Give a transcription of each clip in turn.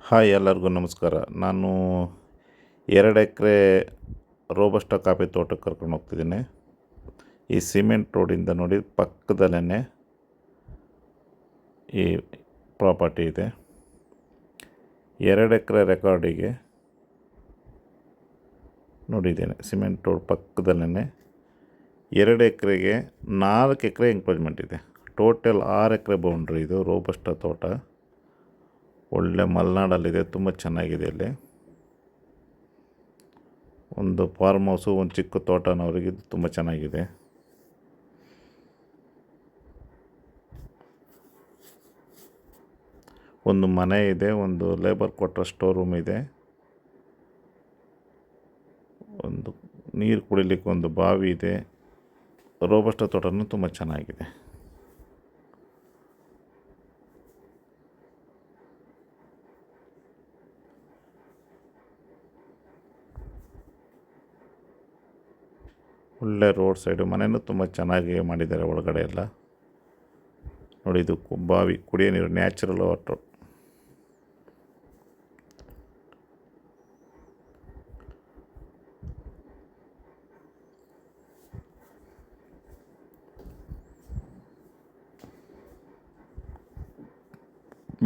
Hi ಎಲ್ಲರಿಗೂ ನಮಸ್ಕಾರ. ನಾನು 2 ಎಕರೆ ರೋಬಸ್ಟ ಕಾಫಿ ತೋಟಕ್ಕೆ ಕರ್ಕೊಂಡು ಹೋಗ್ತಿದ್ದೀನಿ. ಈ ಸಿಮೆಂಟ್ ರೋಡಿಂದ ನೋಡಿ ಪಕ್ಕದಲ್ಲೇ ಈ ಪ್ರಾಪರ್ಟಿ ಇದೆ. 2 ಎಕರೆ ರೆಕಾರ್ಡಿಗೆ ನೋಡಿದ್ದೇನೆ. ಸಿಮೆಂಟ್ ರೋಡ್ ಪಕ್ಕದಲ್ಲೇ 2 ಎಕರೆಗೆ 4 ಎಕರೆ ಎಂಕ್ರೋಚ್ಮೆಂಟ್ ಇದೆ. ಟೋಟಲ್ 6 ಎಕರೆ ಬೌಂಡ್ರಿ ಇದು ರೋಬಸ್ಟ ತೋಟ. ಒಳ್ಳೆ ಮಲೆನಾಡಲ್ಲಿದೆ, ತುಂಬ ಚೆನ್ನಾಗಿದೆ. ಇಲ್ಲಿ ಒಂದು ಫಾರ್ಮ್ ಹೌಸು, ಒಂದು ಚಿಕ್ಕ ತೋಟನವರಿಗೆ ತುಂಬ ಚೆನ್ನಾಗಿದೆ. ಒಂದು ಮನೆ ಇದೆ, ಒಂದು ಲೇಬರ್ ಕ್ವಾರ್ಟರ್ ಸ್ಟೋರ್ ರೂಮ್ ಇದೆ, ಒಂದು ನೀರು ಕುಡಿಲಿಕ್ಕೆ ಒಂದು ಬಾವಿ ಇದೆ. ರೋಬಸ್ಟ ತೋಟನೂ ತುಂಬ ಚೆನ್ನಾಗಿದೆ. ಒಳ್ಳೆ ರೋಡ್ ಸೈಡು, ಮನೆಯೂ ತುಂಬ ಚೆನ್ನಾಗಿ ಮಾಡಿದ್ದಾರೆ. ಒಳಗಡೆ ಎಲ್ಲ ನೋಡಿ, ಇದು ಬಾವಿ, ಕುಡಿಯೋ ನೀರು, ನ್ಯಾಚುರಲ್ ವಾಟರ್.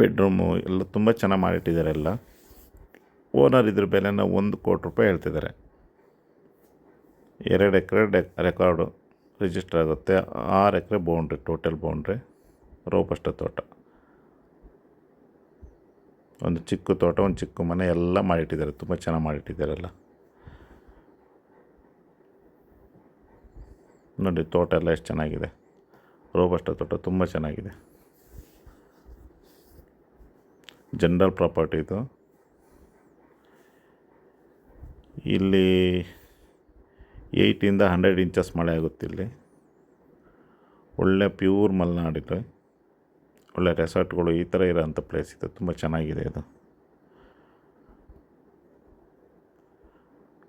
ಬೆಡ್ರೂಮು ಎಲ್ಲ ತುಂಬ ಚೆನ್ನಾಗಿ ಮಾಡಿಟ್ಟಿದ್ದಾರೆ. ಎಲ್ಲ ಓನರ್ ಇದ್ರ ಬೆಲೆನ 1 ಕೋಟಿ ರೂಪಾಯಿ ಹೇಳ್ತಿದ್ದಾರೆ. 2 ಎಕರೆ ರೆಕಾರ್ಡು ರಿಜಿಸ್ಟರ್ ಆಗುತ್ತೆ. 6 ಎಕರೆ ಬೌಂಡ್ರಿ, ಟೋಟಲ್ ಬೌಂಡ್ರಿ ರೋಬಸ್ಟ ತೋಟ. ಒಂದು ಚಿಕ್ಕ ತೋಟ, ಒಂದು ಚಿಕ್ಕ ಮನೆ ಎಲ್ಲ ಮಾಡಿಟ್ಟಿದ್ದಾರೆ. ತುಂಬ ಚೆನ್ನಾಗಿ ಮಾಡಿಟ್ಟಿದ್ದಾರೆಲ್ಲ. ನೋಡಿ ತೋಟ ಎಲ್ಲ ಎಷ್ಟು ಚೆನ್ನಾಗಿದೆ. ರೋಬಸ್ಟ ತೋಟ ತುಂಬ ಚೆನ್ನಾಗಿದೆ. ಜನರಲ್ ಪ್ರಾಪರ್ಟಿ ಇದು. ಇಲ್ಲಿ 8 ಇಂದ 100 ಇಂಚಸ್ ಮಳೆ ಆಗುತ್ತೆ. ಇಲ್ಲಿ ಒಳ್ಳೆ ಪ್ಯೂರ್ ಮಲೆನಾಡಿದೆ. ಒಳ್ಳೆ ರೆಸಾರ್ಟ್ಗಳು ಈ ಥರ ಇರೋಂಥ ಪ್ಲೇಸ್ ಇದೆ. ತುಂಬ ಚೆನ್ನಾಗಿದೆ ಇದು.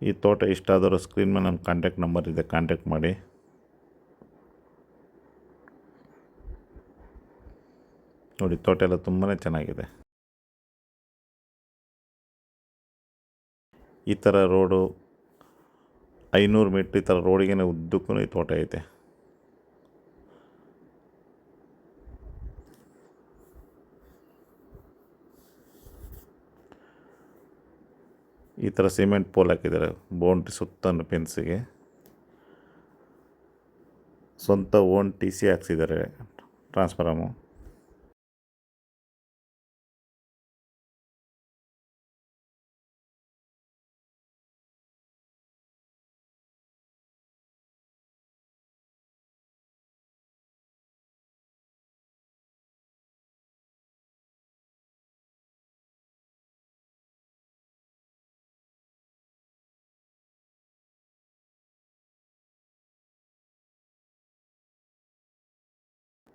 ಈ ತೋಟ ಇಷ್ಟ ಆದರೂ ಸ್ಕ್ರೀನ್ ಮೇಲೆ ನನ್ನ ಕಾಂಟ್ಯಾಕ್ಟ್ ನಂಬರ್ ಇದೆ, ಕಾಂಟ್ಯಾಕ್ಟ್ ಮಾಡಿ. ನೋಡಿ ತೋಟ ಎಲ್ಲ ತುಂಬಾ ಚೆನ್ನಾಗಿದೆ. ಈ ಥರ ರೋಡು 500 ಮೀಟ್ರ್ ಈ ಥರ ರೋಡಿಗೆ ಉದ್ದಕ್ಕೂ ಈ ತೋಟ ಐತೆ. ಈ ಥರ ಸಿಮೆಂಟ್ ಪೋಲ್ ಹಾಕಿದ್ದಾರೆ ಬೌಂಡ್ರಿ ಸುತ್ತ ಫೆನ್ಸಿಗೆ. ಸ್ವಂತ ಓನ್ TC ಹಾಕ್ಸಿದ್ದಾರೆ, ಟ್ರಾನ್ಸ್ಫಾರಮು.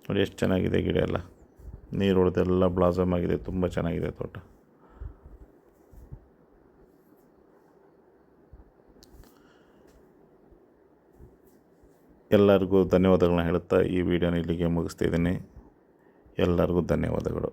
ನೋಡಿ ಎಷ್ಟು ಚೆನ್ನಾಗಿದೆ ಗಿಡ ಎಲ್ಲ, ನೀರು ಹೊಡೆದೆಲ್ಲ ಬ್ಲಾಸಮ್ ಆಗಿದೆ. ತುಂಬ ಚೆನ್ನಾಗಿದೆ ತೋಟ. ಎಲ್ಲರಿಗೂ ಧನ್ಯವಾದಗಳನ್ನ ಹೇಳುತ್ತಾ ಈ ವಿಡಿಯೋನ ಇಲ್ಲಿಗೆ ಮುಗಿಸ್ತಿದ್ದೀನಿ. ಎಲ್ಲರಿಗೂ ಧನ್ಯವಾದಗಳು.